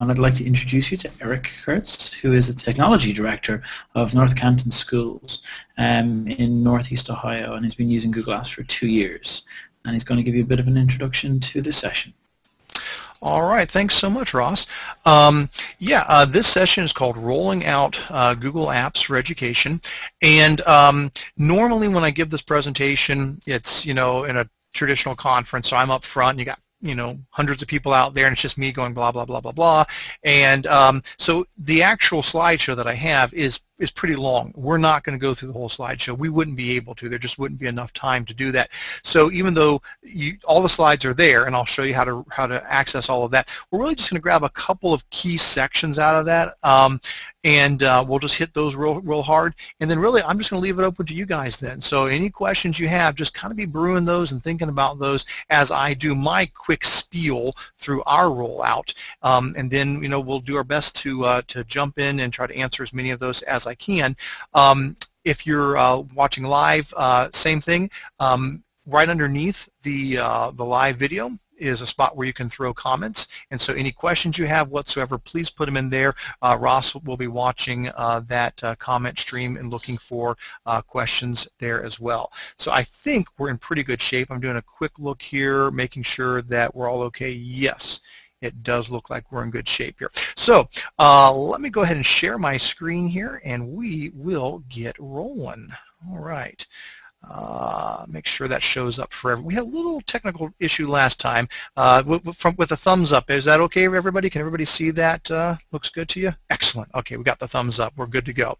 I'd like to introduce you to Eric Curts, who is the Technology Director of North Canton Schools in Northeast Ohio, and he's been using Google Apps for 2 years. And he's going to give you a bit of an introduction to this session. All right, thanks so much, Ross. This session is called Rolling Out Google Apps for Education. And normally when I give this presentation, it's, in a traditional conference, so I'm up front, and you got hundreds of people out there, and it's just me going blah, blah, blah, blah, blah. And so the actual slideshow that I have is pretty long. We're not going to go through the whole slideshow. We wouldn't be able to. There just wouldn't be enough time to do that. So even though all the slides are there, and I'll show you how to access all of that, we're really just going to grab a couple of key sections out of that, and we'll just hit those real hard. And then really, I'm just going to leave it open to you guys then. So any questions you have, just kind of be brewing those and thinking about those as I do my quick spiel through our rollout. And then we'll do our best to jump in and try to answer as many of those as I can. If you're watching live, same thing. Right underneath the live video is a spot where you can throw comments, and so any questions you have whatsoever, please put them in there. Ross will be watching that comment stream and looking for questions there as well. So I think we're in pretty good shape. I'm doing a quick look here, making sure that we're all okay. Yes, it does look like we're in good shape here. So let me go ahead and share my screen here, and we will get rolling. All right. Make sure that shows up for everyone. We had a little technical issue last time with the thumbs up. Is that okay, everybody? Can everybody see that? Looks good to you? Excellent. Okay, we got the thumbs up. We're good to go.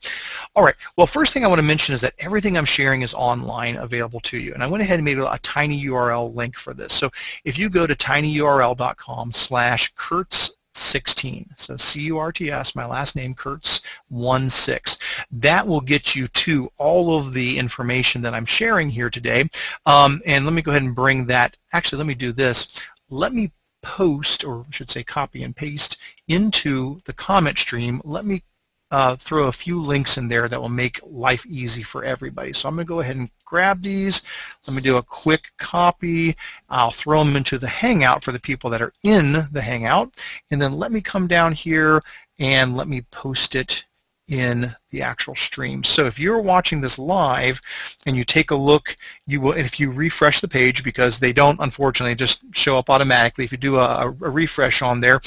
All right. Well, first thing I want to mention is that everything I'm sharing is online available to you. And I went ahead and made a tiny URL link for this. So if you go to tinyurl.com/Curts 16, so C-U-R-T-S, my last name, Curts 16. That will get you to all of the information that I'm sharing here today. And let me go ahead and bring that. Actually, let me do this. Let me post, or I should say copy and paste, into the comment stream. Let me throw a few links in there that will make life easy for everybody. So I'm going to go ahead and grab these. Let me do a quick copy. I'll throw them into the Hangout for the people that are in the Hangout. And then let me come down here and let me post it in the actual stream. So if you're watching this live and you take a look, you will, and if you refresh the page, because they don't unfortunately just show up automatically, if you do a refresh on there,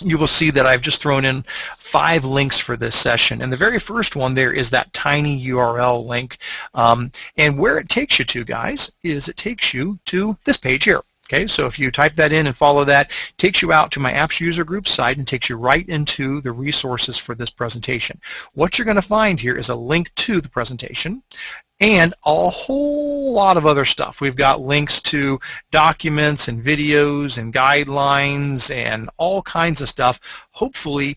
you will see that I've just thrown in 5 links for this session. And the very first one there is that tiny URL link. And where it takes you to, guys, is it takes you to this page here. Okay, so if you type that in and follow that, it takes you out to my Apps User Group site and takes you right into the resources for this presentation. What you're going to find here is a link to the presentation and a whole lot of other stuff. We've got links to documents and videos and guidelines and all kinds of stuff. Hopefully,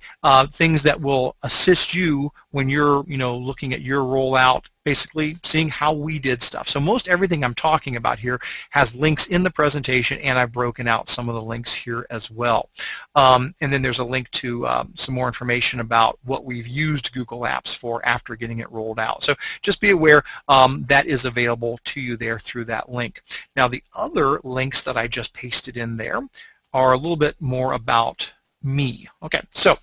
things that will assist you when you're, looking at your rollout, basically seeing how we did stuff. So most everything I'm talking about here has links in the presentation, and I've broken out some of the links here as well. And then there's a link to some more information about what we've used Google Apps for after getting it rolled out. So just be aware that is available to you there through that link. Now the other links that I just pasted in there are a little bit more about me. Okay, so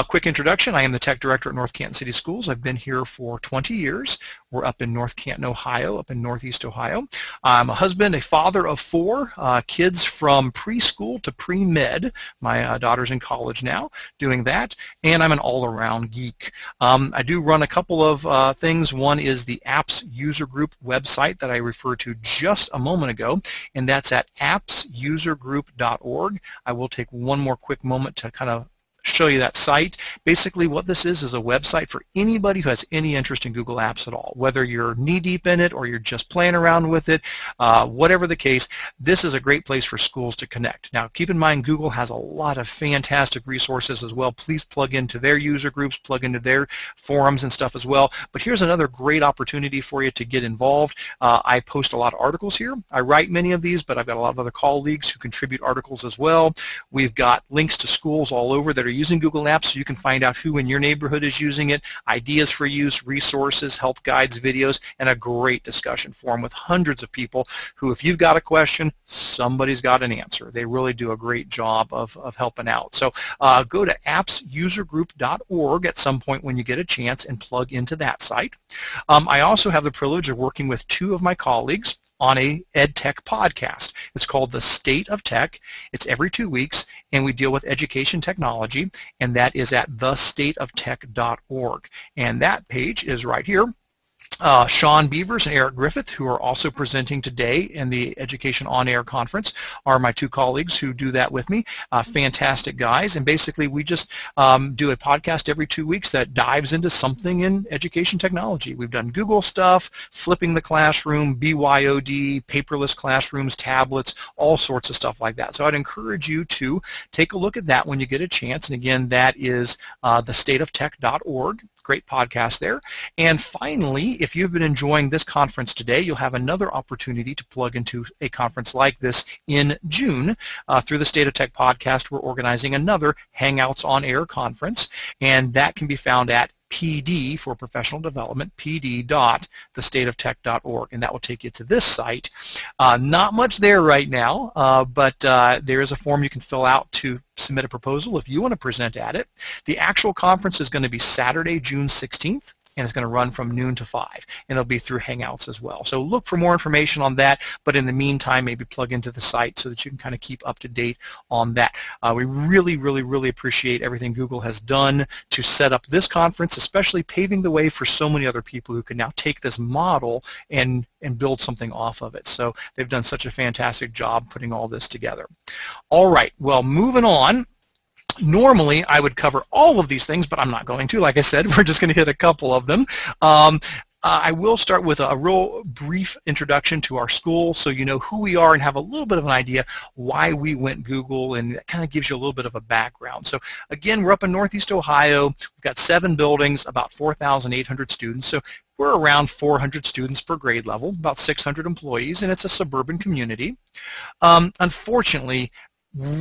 quick introduction. I am the Tech Director at North Canton City Schools. I've been here for 20 years. We're up in North Canton, Ohio, up in Northeast Ohio. I'm a husband, a father of 4 kids from preschool to pre-med. My daughter's in college now doing that, and I'm an all-around geek. I do run a couple of things. One is the Apps User Group website that I referred to just a moment ago, and that's at appsusergroup.org. I will take one more quick moment to kind of show you that site. Basically what this is a website for anybody who has any interest in Google Apps at all. Whether you're knee-deep in it or you're just playing around with it, whatever the case, this is a great place for schools to connect. Now keep in mind, Google has a lot of fantastic resources as well. Please plug into their user groups, plug into their forums and stuff as well. But here's another great opportunity for you to get involved. I post a lot of articles here. I write many of these, but I've got a lot of other colleagues who contribute articles as well. We've got links to schools all over that are using Google Apps so you can find out who in your neighborhood is using it, ideas for use, resources, help guides, videos, and a great discussion forum with hundreds of people who, if you've got a question, somebody's got an answer. They really do a great job of helping out. So go to appsusergroup.org at some point when you get a chance and plug into that site. I also have the privilege of working with two of my colleagues on a EdTech podcast. It's called The State of Tech. It's every 2 weeks, and we deal with education technology, and that is at thestateoftech.org. And that page is right here. Sean Beavers and Eric Griffith, who are also presenting today in the Education on Air conference, are my two colleagues who do that with me. Fantastic guys, and basically we just do a podcast every 2 weeks that dives into something in education technology. We've done Google stuff, flipping the classroom, BYOD, paperless classrooms, tablets, all sorts of stuff like that. So I'd encourage you to take a look at that when you get a chance, and again, that is thestateoftech.org. Great podcast there. And finally, if you've been enjoying this conference today, you'll have another opportunity to plug into a conference like this in June. Through the State of Tech podcast, we're organizing another Hangouts on Air conference, and that can be found at PD for professional development, pd.thestateoftech.org, and that will take you to this site. Not much there right now, but there is a form you can fill out to submit a proposal if you want to present at it. The actual conference is going to be Saturday, June 16th. And it's going to run from noon to 5, and it'll be through Hangouts as well. So look for more information on that, but in the meantime, maybe plug into the site so that you can kind of keep up to date on that. We really, really, really appreciate everything Google has done to set up this conference, especially paving the way for so many other people who can now take this model and build something off of it. So they've done such a fantastic job putting all this together. All right, well, moving on. Normally, I would cover all of these things, but I'm not going to. Like I said, we're just going to hit a couple of them. I will start with a real brief introduction to our school so you know who we are and have a little bit of an idea why we went Google, and that kind of gives you a little bit of a background. So again, we're up in Northeast Ohio. We've got 7 buildings, about 4,800 students. So we're around 400 students per grade level, about 600 employees, and it's a suburban community. Unfortunately,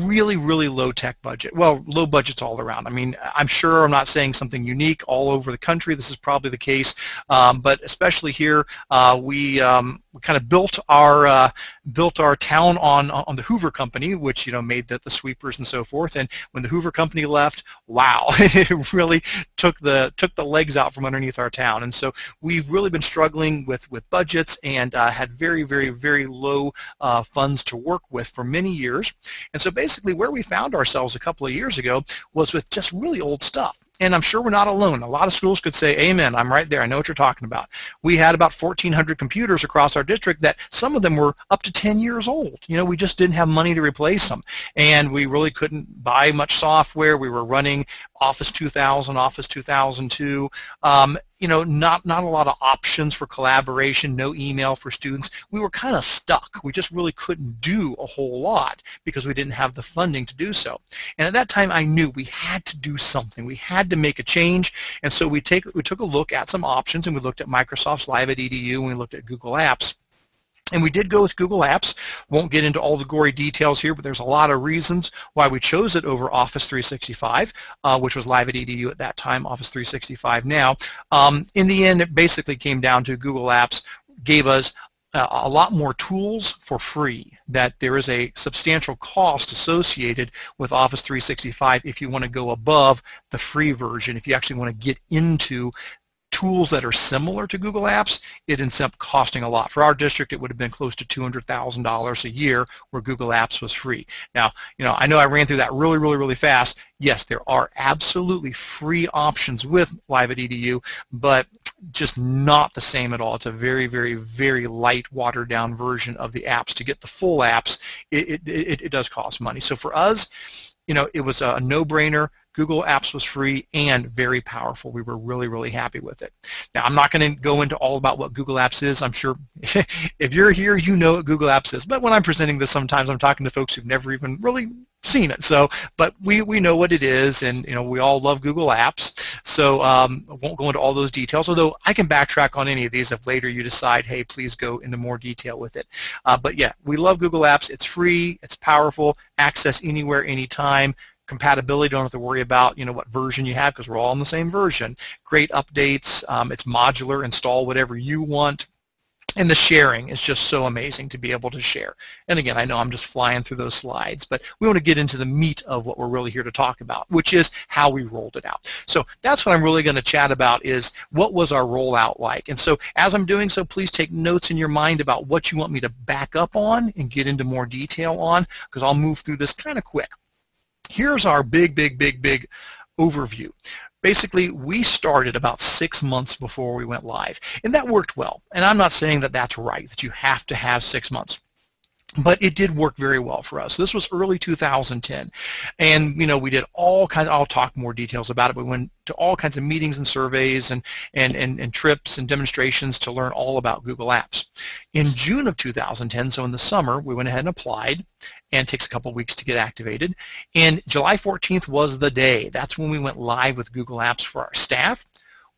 really, really low tech budget. Well, low budgets all around. I mean, I'm sure I'm not saying something unique all over the country. This is probably the case, but especially here, we kind of built our town on the Hoover Company, which made the sweepers and so forth. And when the Hoover Company left, wow, it really took the legs out from underneath our town. And so we've really been struggling with budgets and had very, very, very low funds to work with for many years. And so basically where we found ourselves a couple of years ago was with just really old stuff. And I'm sure we're not alone. A lot of schools could say, amen, I'm right there. I know what you're talking about. We had about 1,400 computers across our district that some of them were up to 10 years old. We just didn't have money to replace them. And we really couldn't buy much software. We were running Office 2000, Office 2002. Not a lot of options for collaboration, no email for students. We were kind of stuck. We just really couldn't do a whole lot because we didn't have the funding to do so. And at that time, I knew we had to do something. We had to make a change, and so we took a look at some options, and we looked at Microsoft's Live at EDU, and we looked at Google Apps. And we did go with Google Apps. Won't get into all the gory details here, but there's a lot of reasons why we chose it over Office 365, which was Live at EDU at that time, Office 365 now. In the end, it basically came down to Google Apps gave us a lot more tools for free, that there is a substantial cost associated with Office 365 if you want to go above the free version. If you actually want to get into tools that are similar to Google Apps, it ends up costing a lot. For our district, it would have been close to $200,000 a year where Google Apps was free. Now, I know I ran through that really, really, really fast. Yes, there are absolutely free options with Live at EDU, but just not the same at all. It's a very, very, very light, watered-down version of the apps. To get the full apps, it does cost money. So for us, it was a no-brainer. Google Apps was free and very powerful. We were really, really happy with it. Now, I'm not going to go into all about what Google Apps is. I'm sure if you're here, you know what Google Apps is. But when I'm presenting this, sometimes I'm talking to folks who've never even really seen it. So, but we know what it is, and we all love Google Apps. So I won't go into all those details, although I can backtrack on any of these if later you decide, hey, please go into more detail with it. But yeah, we love Google Apps. It's free, it's powerful, access anywhere, anytime. compatibility. Don't have to worry about what version you have because we're all on the same version. Great updates. It's modular. Install whatever you want. And the sharing is just so amazing to be able to share. And again, I know I'm just flying through those slides, but we want to get into the meat of what we're really here to talk about, which is how we rolled it out. So that's what I'm really going to chat about, is what was our rollout like. And so as I'm doing so, please take notes in your mind about what you want me to back up on and get into more detail on, because I'll move through this kind of quick. Here's our big overview. Basically, we started about 6 months before we went live, and that worked well. And I'm not saying that that's right, that you have to have 6 months. But it did work very well for us. This was early 2010, and we did all kinds. I'll talk more details about it. But we went to all kinds of meetings and surveys and trips and demonstrations to learn all about Google Apps. In June of 2010, so in the summer, we went ahead and applied, and it takes a couple of weeks to get activated. And July 14th was the day. That's when we went live with Google Apps for our staff.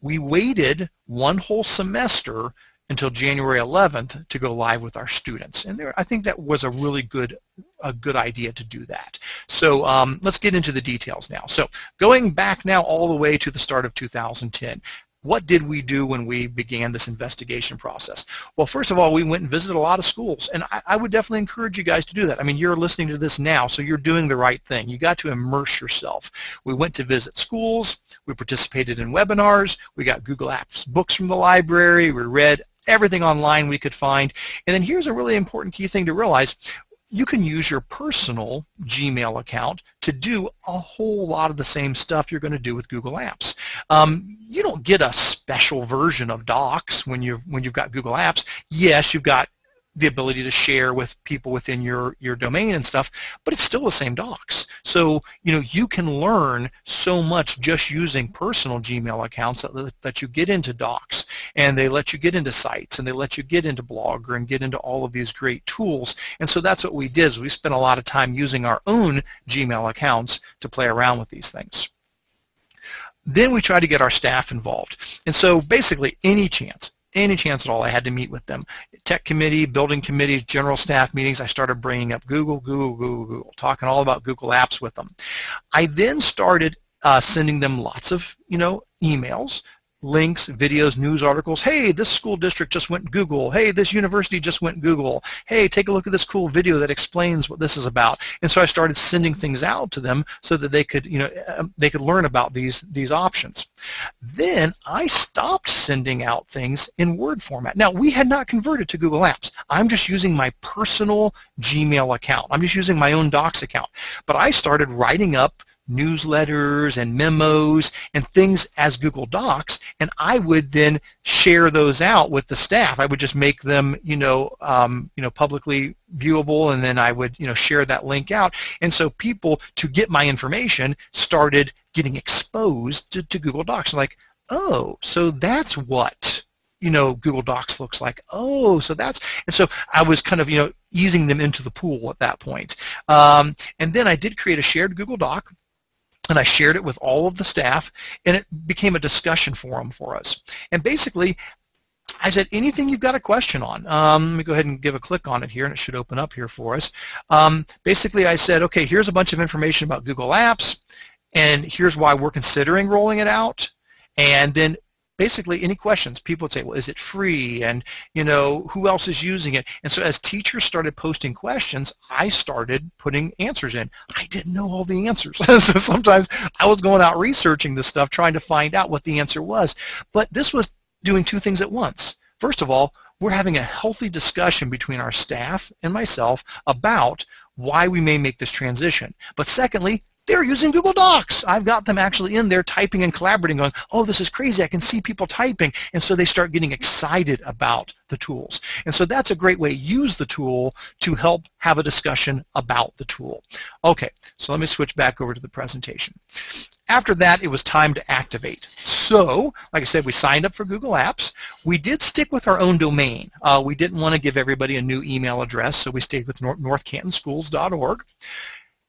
We waited one whole semester until January 11th to go live with our students. And I think that was a really good idea to do that. So let's get into the details now. So going back now all the way to the start of 2010, what did we do when we began this investigation process? Well, first of all, we went and visited a lot of schools, and I would definitely encourage you guys to do that. I mean, you're listening to this now, so you're doing the right thing. You got to immerse yourself. We went to visit schools, we participated in webinars, we got Google Apps books from the library, we read everything online we could find. And then here's a really important key thing to realize. You can use your personal Gmail account to do a whole lot of the same stuff you're going to do with Google Apps. You don't get a special version of Docs when you've got Google Apps. Yes, you've got the ability to share with people within your domain and stuff, but it's still the same docs. So you can learn so much just using personal Gmail accounts that you get into docs, and they let you get into sites, and they let you get into Blogger and get into all of these great tools. And so that's what we did, is we spent a lot of time using our own Gmail accounts to play around with these things. Then we tried to get our staff involved. And so basically any chance at all I had to meet with them. Tech committee, building committees, general staff meetings, I started bringing up Google, talking all about Google Apps with them. I then started sending them lots of, emails, links, videos, news articles. Hey, this school district just went Google. Hey, this university just went Google. Hey, take a look at this cool video that explains what this is about. And so I started sending things out to them so that they could, they could learn about these options. Then I stopped sending out things in Word format. Now, we had not converted to Google Apps. I'm just using my personal Gmail account. I'm just using my own Docs account. But I started writing up newsletters and memos and things as Google Docs, and I would then share those out with the staff. I would just make them, publicly viewable, and then I would, share that link out. And so people, to get my information, started getting exposed to Google Docs. Like, oh, so that's what Google Docs looks like. Oh, so that's, and so I was kind of, easing them into the pool at that point. And then I did create a shared Google Doc, and I shared it with all of the staff, and it became a discussion forum for us. And basically, I said, anything you've got a question on. Let me go ahead and give a click on it here, and it should open up here for us. Basically, I said, okay, here's a bunch of information about Google Apps, and here's why we're considering rolling it out. And then basically, any questions, people would say, well, is it free? And, who else is using it? And so as teachers started posting questions, I started putting answers in. I didn't know all the answers. So sometimes I was going out researching this stuff, trying to find out what the answer was. But this was doing two things at once. First of all, we're having a healthy discussion between our staff and myself about why we may make this transition. But secondly, they're using Google Docs. I've got them actually in there typing and collaborating, going, oh, this is crazy. I can see people typing. And so they start getting excited about the tools. And so that's a great way. Use the tool to help have a discussion about the tool. Okay, so let me switch back over to the presentation. After that, it was time to activate. So, like I said, we signed up for Google Apps. We did stick with our own domain. We didn't want to give everybody a new email address, so we stayed with northcantonschools.org.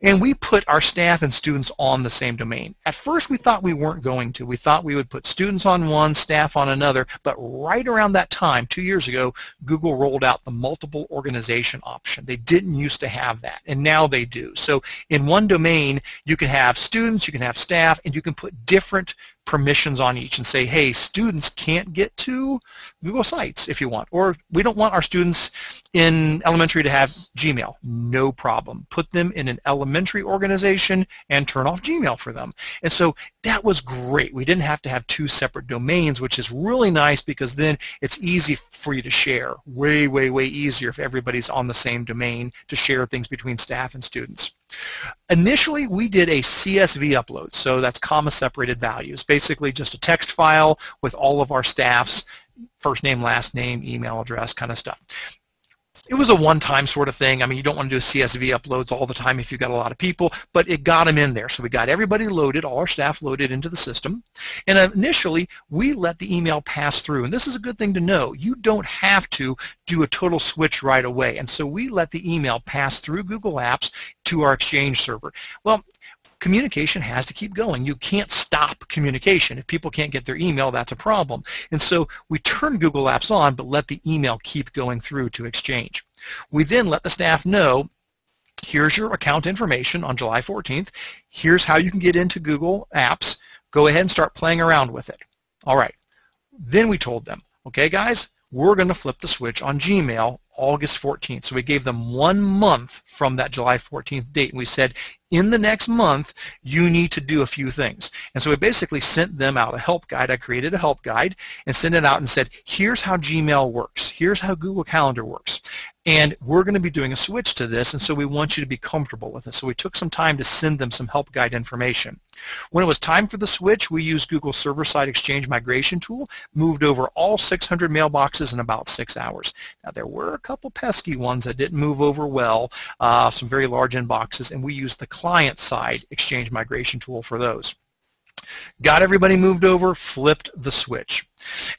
And we put our staff and students on the same domain. At first, we thought we weren't going to. We thought we would put students on one, staff on another, but right around that time, 2 years ago, Google rolled out the multiple organization option. They didn't used to have that, and now they do. So in one domain, you can have students, you can have staff, and you can put different permissions on each and say, hey, students can't get to Google Sites if you want, or we don't want our students in elementary to have Gmail. No problem. Put them in an elementary organization and turn off Gmail for them. And so that was great. We didn't have to have two separate domains, which is really nice because then it's easy for you to share. Way, way, way easier if everybody's on the same domain to share things between staff and students. Initially, we did a CSV upload, so that's comma-separated values, basically just a text file with all of our staff's first name, last name, email address, kind of stuff. It was a one-time sort of thing. I mean, you don't want to do CSV uploads all the time if you've got a lot of people, but it got them in there. So we got everybody loaded, all our staff loaded into the system. And initially, we let the email pass through. And this is a good thing to know. You don't have to do a total switch right away. And so we let the email pass through Google Apps to our Exchange server. Well, communication has to keep going. You can't stop communication. If people can't get their email, that's a problem. And so we turn Google Apps on, but let the email keep going through to Exchange. We then let the staff know, here's your account information on July 14th. Here's how you can get into Google Apps. Go ahead and start playing around with it. All right. Then we told them, okay, guys, we're going to flip the switch on Gmail August 14th. So we gave them 1 month from that July 14th date. And we said, in the next month, you need to do a few things. And so we basically sent them out a help guide. I created a help guide and sent it out and said, here's how Gmail works. Here's how Google Calendar works. And we're going to be doing a switch to this, and so we want you to be comfortable with it. So we took some time to send them some help guide information. When it was time for the switch, we used Google server-side Exchange migration tool, moved over all 600 mailboxes in about 6 hours. Now, there were a couple pesky ones that didn't move over well, some very large inboxes, and we used the client-side Exchange migration tool for those. Got everybody moved over, flipped the switch.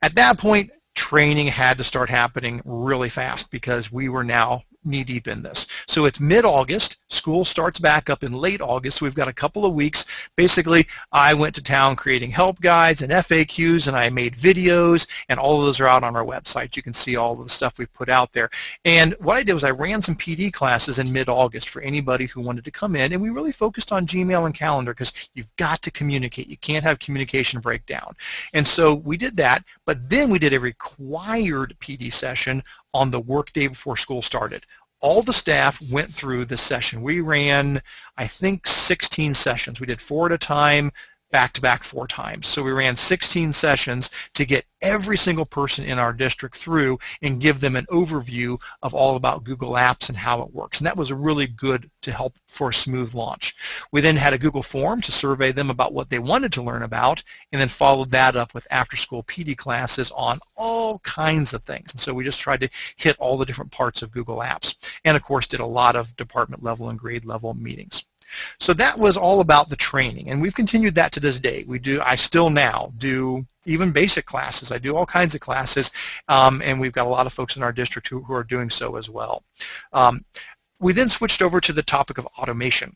At that point, training had to start happening really fast because we were now knee-deep in this. So it's mid-August. School starts back up in late August. So we've got a couple of weeks. Basically, I went to town creating help guides and FAQs, and I made videos, and all of those are out on our website. You can see all of the stuff we've put out there. And what I did was I ran some PD classes in mid-August for anybody who wanted to come in, and we really focused on Gmail and Calendar because you've got to communicate. You can't have communication breakdown. And so we did that, but then we did a required PD session on the workday before school started. All the staff went through this session. We ran, I think, 16 sessions. We did 4 at a time, back-to-back 4 times. So we ran 16 sessions to get every single person in our district through and give them an overview of all about Google Apps and how it works. And that was really good to help for a smooth launch. We then had a Google form to survey them about what they wanted to learn about, and then followed that up with after-school PD classes on all kinds of things. And so we just tried to hit all the different parts of Google Apps. And, of course, did a lot of department level and grade level meetings. So that was all about the training, and we've continued that to this day. I still now do even basic classes. I do all kinds of classes, and we've got a lot of folks in our district who are doing so as well. We then switched over to the topic of automation.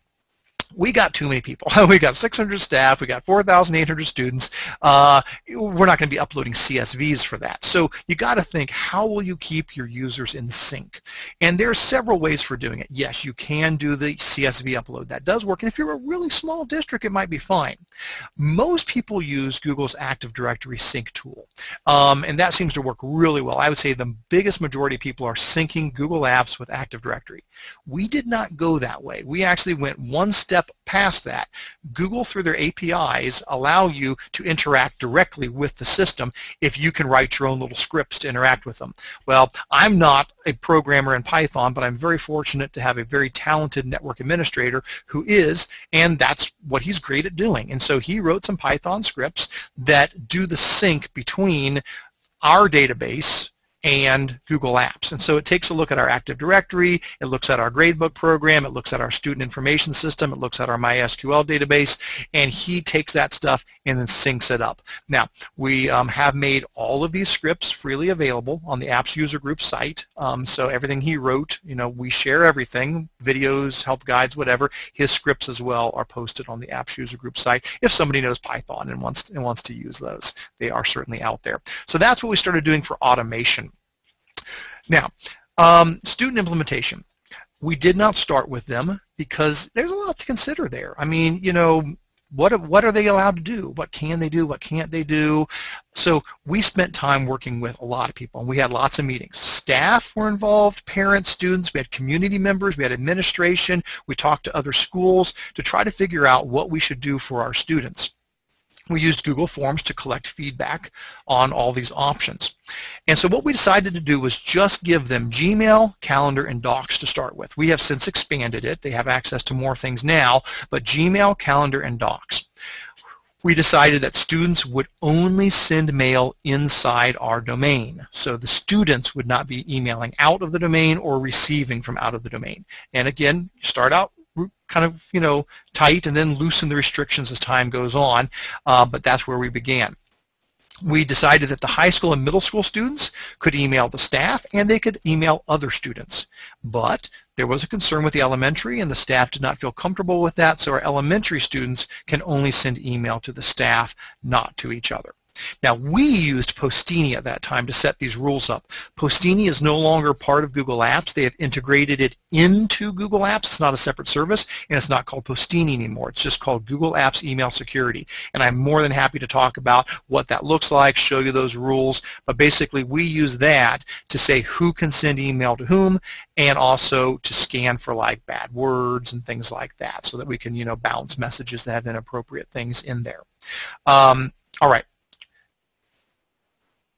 We got too many people. We got 600 staff. We got 4,800 students. We're not going to be uploading CSVs for that. So you got to think, how will you keep your users in sync? And there are several ways for doing it. Yes, you can do the CSV upload. That does work. And if you're a really small district, it might be fine. Most people use Google's Active Directory sync tool. And that seems to work really well. I would say the biggest majority of people are syncing Google Apps with Active Directory. We did not go that way. We actually went one step past that. Google, through their APIs, allow you to interact directly with the system if you can write your own little scripts to interact with them. Well, I'm not a programmer in Python, but I'm very fortunate to have a very talented network administrator who is, and that's what he's great at doing. And so he wrote some Python scripts that do the sync between our database and Google Apps. And so it takes a look at our Active Directory, it looks at our gradebook program, it looks at our student information system, it looks at our MySQL database, and he takes that stuff and then syncs it up. Now, we have made all of these scripts freely available on the Apps User Group site. So everything he wrote, we share everything, videos, help guides, whatever. His scripts as well are posted on the Apps User Group site if somebody knows Python and wants to use those. They are certainly out there. So that's what we started doing for automation. Now, student implementation. We did not start with them because there's a lot to consider there. I mean, what are they allowed to do? What can they do? What can't they do? So we spent time working with a lot of people, and we had lots of meetings. Staff were involved, parents, students, we had community members, we had administration, we talked to other schools to try to figure out what we should do for our students. We used Google Forms to collect feedback on all these options. And so what we decided to do was just give them Gmail, Calendar, and Docs to start with. We have since expanded it. They have access to more things now, but Gmail, Calendar, and Docs. We decided that students would only send mail inside our domain. So the students would not be emailing out of the domain or receiving from out of the domain. And again, start out kind of, tight and then loosen the restrictions as time goes on, but that's where we began. We decided that the high school and middle school students could email the staff and they could email other students. But there was a concern with the elementary and the staff did not feel comfortable with that, so our elementary students can only send email to the staff, not to each other. Now, we used Postini at that time to set these rules up. Postini is no longer part of Google Apps. They have integrated it into Google Apps. It's not a separate service, and it's not called Postini anymore. It's just called Google Apps Email Security. And I'm more than happy to talk about what that looks like, show you those rules. But basically, we use that to say who can send email to whom, and also to scan for like bad words and things like that, so that we can, bounce messages that have inappropriate things in there. All right.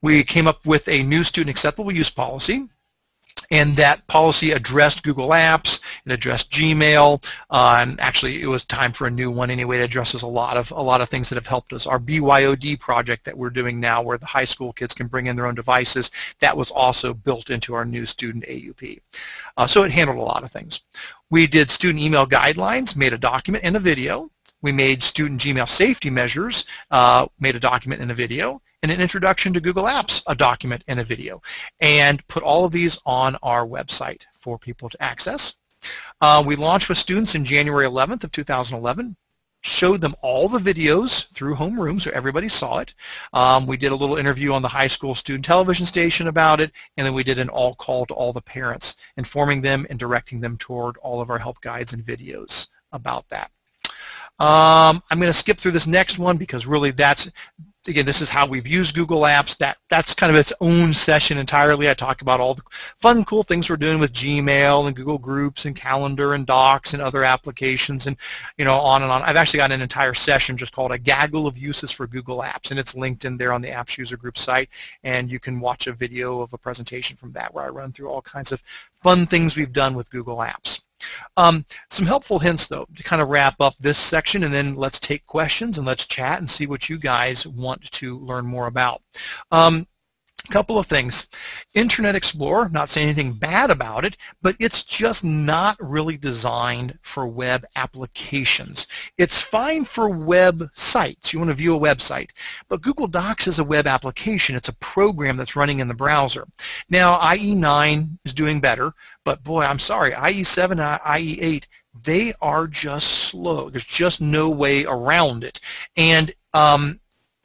We came up with a new student acceptable use policy, and that policy addressed Google Apps, it addressed Gmail, and actually it was time for a new one anyway. It addresses a lot of things that have helped us. Our BYOD project that we're doing now, where the high school kids can bring in their own devices, that was also built into our new student AUP. So it handled a lot of things. We did student email guidelines, made a document and a video. We made student Gmail safety measures, made a document and a video, and an introduction to Google Apps, a document and a video, and put all of these on our website for people to access. We launched with students in January 11th of 2011, showed them all the videos through homeroom so everybody saw it. We did a little interview on the high school student television station about it, and then we did an all call to all the parents, informing them and directing them toward all of our help guides and videos about that. I'm going to skip through this next one because really again, this is how we've used Google Apps. That's kind of its own session entirely. I talk about all the fun, cool things we're doing with Gmail and Google Groups and Calendar and Docs and other applications and, on and on. I've actually got an entire session just called A Gaggle of Uses for Google Apps, and it's linked in there on the Apps User Group site, and you can watch a video of a presentation from that where I run through all kinds of fun things we've done with Google Apps. Some helpful hints, though, to kind of wrap up this section, and then let's take questions and let's chat and see what you guys want to learn more about. A couple of things. Internet Explorer, not saying anything bad about it, but it's just not really designed for web applications. It's fine for web sites. You want to view a website. But Google Docs is a web application. It's a program that's running in the browser. Now, IE9 is doing better, but boy, I'm sorry, IE7 and IE8, they are just slow. There's just no way around it. And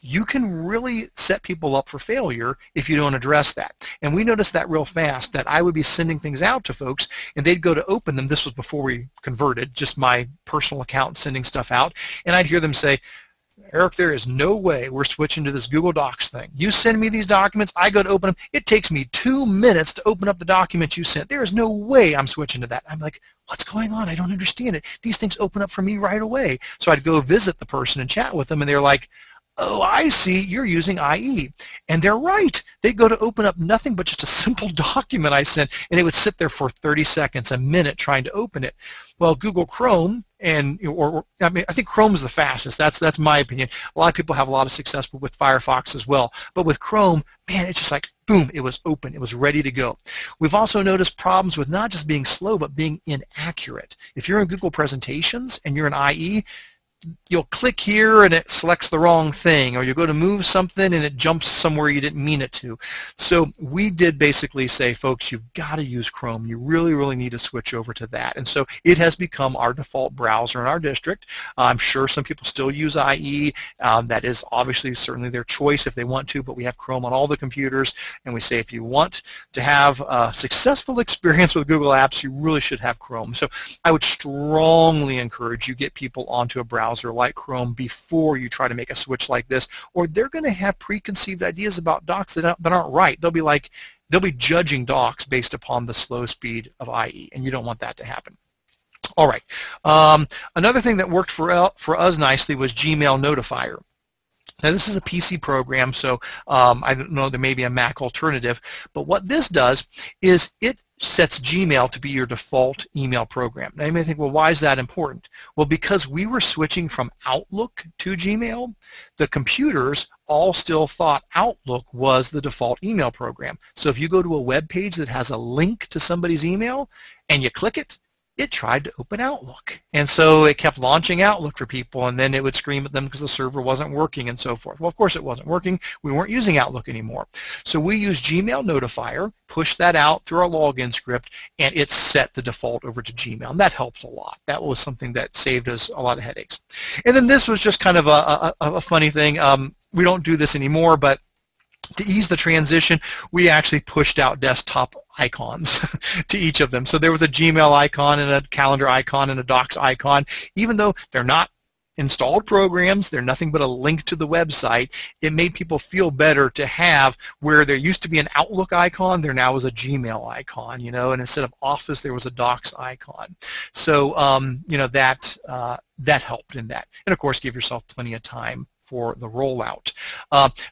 you can really set people up for failure if you don't address that. And we noticed that real fast, that I would be sending things out to folks, and they'd go to open them. This was before we converted, just my personal account sending stuff out, and I'd hear them say, Eric, there is no way we're switching to this Google Docs thing. You send me these documents, I go to open them. It takes me 2 minutes to open up the document you sent. There is no way I'm switching to that. I'm like, what's going on? I don't understand it. These things open up for me right away. So I'd go visit the person and chat with them, and they're like, oh, I see, you're using IE. And they're right. They'd go to open up nothing but just a simple document I sent, and it would sit there for 30 seconds, a minute trying to open it. Well, Google Chrome, I think Chrome is the fastest. That's my opinion. A lot of people have a lot of success with Firefox as well. But with Chrome, man, it's just like boom, it was open. It was ready to go. We've also noticed problems with not just being slow, but being inaccurate. If you're in Google Presentations and you're in IE, you'll click here and it selects the wrong thing, or you go to move something and it jumps somewhere you didn't mean it to. So we did basically say, folks, you've got to use Chrome. You really, really need to switch over to that. And so it has become our default browser in our district. I'm sure some people still use IE. That is obviously certainly their choice if they want to, but we have Chrome on all the computers, and we say if you want to have a successful experience with Google Apps, you really should have Chrome. So I would strongly encourage you get people onto a browser like Chrome before you try to make a switch like this, or they're going to have preconceived ideas about docs that aren't right. They'll be judging docs based upon the slow speed of IE, and you don't want that to happen. All right. Another thing that worked for us nicely was Gmail Notifier. Now, this is a PC program, so I don't know, there may be a Mac alternative, but what this does is it sets Gmail to be your default email program. Now, you may think, well, why is that important? Well, because we were switching from Outlook to Gmail, the computers all still thought Outlook was the default email program. So if you go to a web page that has a link to somebody's email and you click it, it tried to open Outlook. And so it kept launching Outlook for people, and then it would scream at them because the server wasn't working and so forth. Well, of course it wasn't working. We weren't using Outlook anymore. So we used Gmail Notifier, pushed that out through our login script, and it set the default over to Gmail. And that helped a lot. That was something that saved us a lot of headaches. And then this was just kind of a funny thing. We don't do this anymore, but to ease the transition, we actually pushed out desktop icons to each of them. So there was a Gmail icon and a calendar icon and a Docs icon. Even though they're not installed programs, they're nothing but a link to the website, it made people feel better to have where there used to be an Outlook icon, there now is a Gmail icon, you know, and instead of Office, there was a Docs icon. So, you know, that helped in that. And, of course, give yourself plenty of time for the rollout.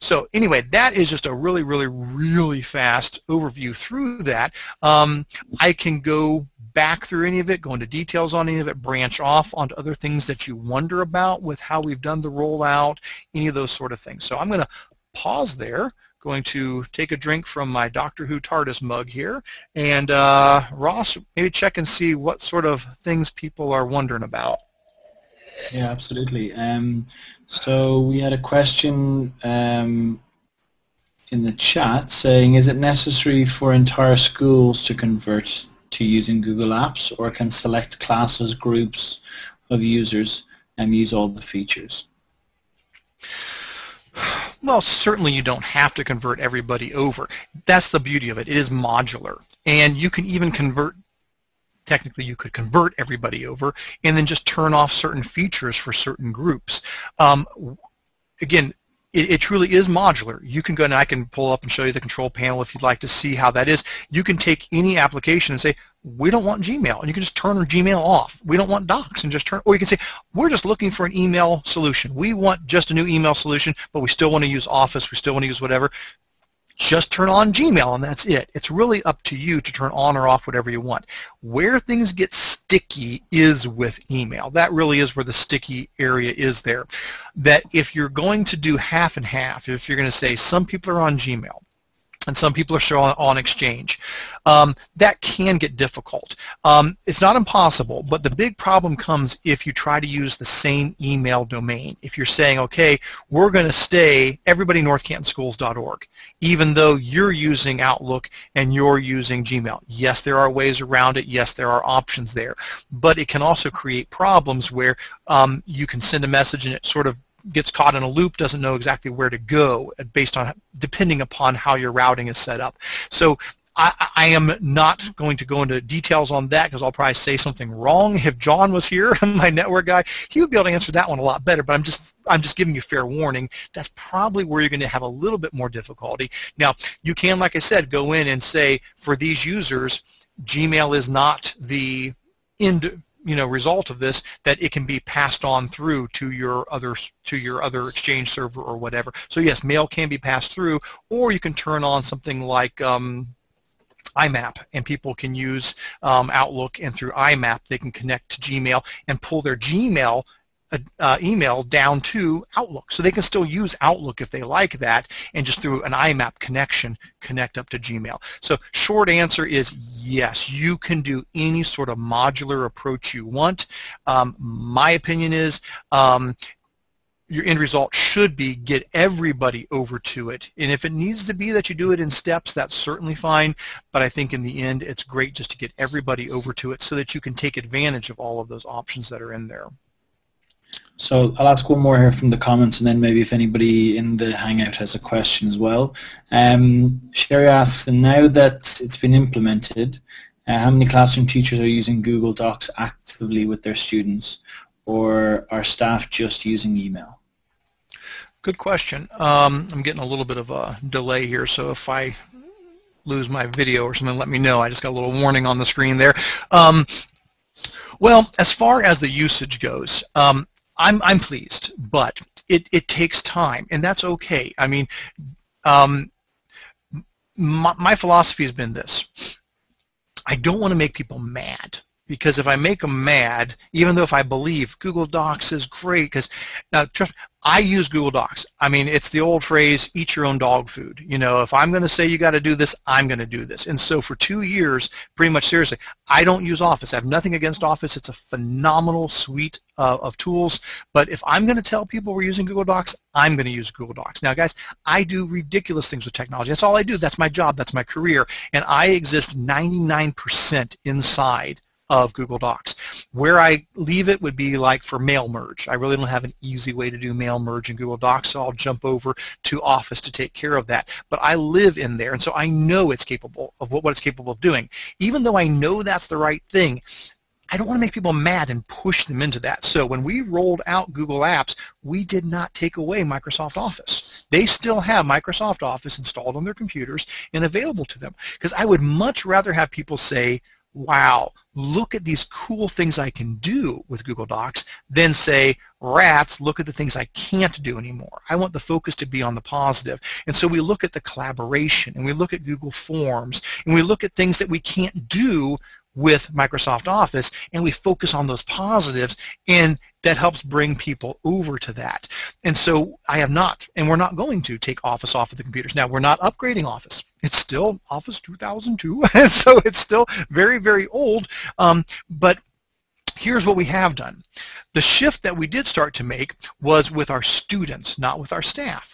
So anyway, that is just a really, really, really fast overview through that. I can go back through any of it, go into details on any of it, branch off onto other things that you wonder about with how we've done the rollout, any of those sort of things. So I'm going to pause there, going to take a drink from my Doctor Who TARDIS mug here, and Ross, maybe check and see what sort of things people are wondering about. Yeah, absolutely. So we had a question in the chat saying, is it necessary for entire schools to convert to using Google Apps, or can select classes, groups of users and use all the features? Well, certainly you don't have to convert everybody over. That's the beauty of it. It is modular. And you can even convert, technically you could convert everybody over and then just turn off certain features for certain groups. Again, it truly is modular. You can go, and I can pull up and show you the control panel if you'd like to see how that is. You can take any application and say, we don't want Gmail, and you can just turn Gmail off. We don't want Docs, and just turn, or you can say, we're just looking for an email solution. We want just a new email solution, but we still want to use Office, we still want to use whatever. Just turn on Gmail, and that's it. It's really up to you to turn on or off whatever you want. Where things get sticky is with email. That really is where the sticky area is there. That if you're going to do half and half, if you're going to say some people are on Gmail and some people are still on Exchange, that can get difficult. It's not impossible, but the big problem comes if you try to use the same email domain. If you're saying, okay, we're going to stay everybodynorthcantonschools.org, even though you're using Outlook and you're using Gmail. Yes, there are ways around it. Yes, there are options there. But it can also create problems where you can send a message and it sort of gets caught in a loop, doesn't know exactly where to go, depending upon how your routing is set up. So I am not going to go into details on that because I'll probably say something wrong. If John was here, my network guy, he would be able to answer that one a lot better, but I'm just giving you fair warning. That's probably where you're going to have a little bit more difficulty. Now, you can, like I said, go in and say, for these users, Gmail is not the end result of this, that it can be passed on through to your other Exchange server or whatever. So yes, mail can be passed through, or you can turn on something like IMAP, and people can use Outlook, and through IMAP they can connect to Gmail and pull their Gmail email down to Outlook. So they can still use Outlook if they like that, and just through an IMAP connection, connect up to Gmail. So short answer is yes, you can do any sort of modular approach you want. My opinion is your end result should be get everybody over to it. And if it needs to be that you do it in steps, that's certainly fine. But I think in the end, it's great just to get everybody over to it so that you can take advantage of all of those options that are in there. So I'll ask one more here from the comments, and then maybe if anybody in the Hangout has a question as well. Sherry asks, and now that it's been implemented, how many classroom teachers are using Google Docs actively with their students, or are staff just using email? Good question. I'm getting a little bit of a delay here, so if I lose my video or something, let me know. I just got a little warning on the screen there. Well, as far as the usage goes, I'm pleased, but it takes time, and that's okay. I mean, my philosophy has been this. I don't want to make people mad. Because if I make them mad, even though if I believe Google Docs is great, because now trust me, I use Google Docs. I mean, it's the old phrase, eat your own dog food. You know, if I'm going to say you got to do this, I'm going to do this. And so for 2 years, pretty much seriously, I don't use Office. I have nothing against Office. It's a phenomenal suite of tools. But if I'm going to tell people we're using Google Docs, I'm going to use Google Docs. Now, guys, I do ridiculous things with technology. That's all I do. That's my job. That's my career. And I exist 99% inside of Google Docs. Where I leave it would be like for mail merge. I really don't have an easy way to do mail merge in Google Docs, so I'll jump over to Office to take care of that. But I live in there, and so I know it's capable of what it's capable of doing. Even though I know that's the right thing, I don't want to make people mad and push them into that. So when we rolled out Google Apps, we did not take away Microsoft Office. They still have Microsoft Office installed on their computers and available to them. Because I would much rather have people say, wow, look at these cool things I can do with Google Docs, than say, rats, look at the things I can't do anymore. I want the focus to be on the positive. And so we look at the collaboration, and we look at Google Forms, and we look at things that we can't do with Microsoft Office, and we focus on those positives, and that helps bring people over to that. And so I have not, and we're not going to take Office off of the computers. Now, we're not upgrading Office. It's still Office 2002, and so it's still very, very old, but here's what we have done. The shift that we did start to make was with our students, not with our staff.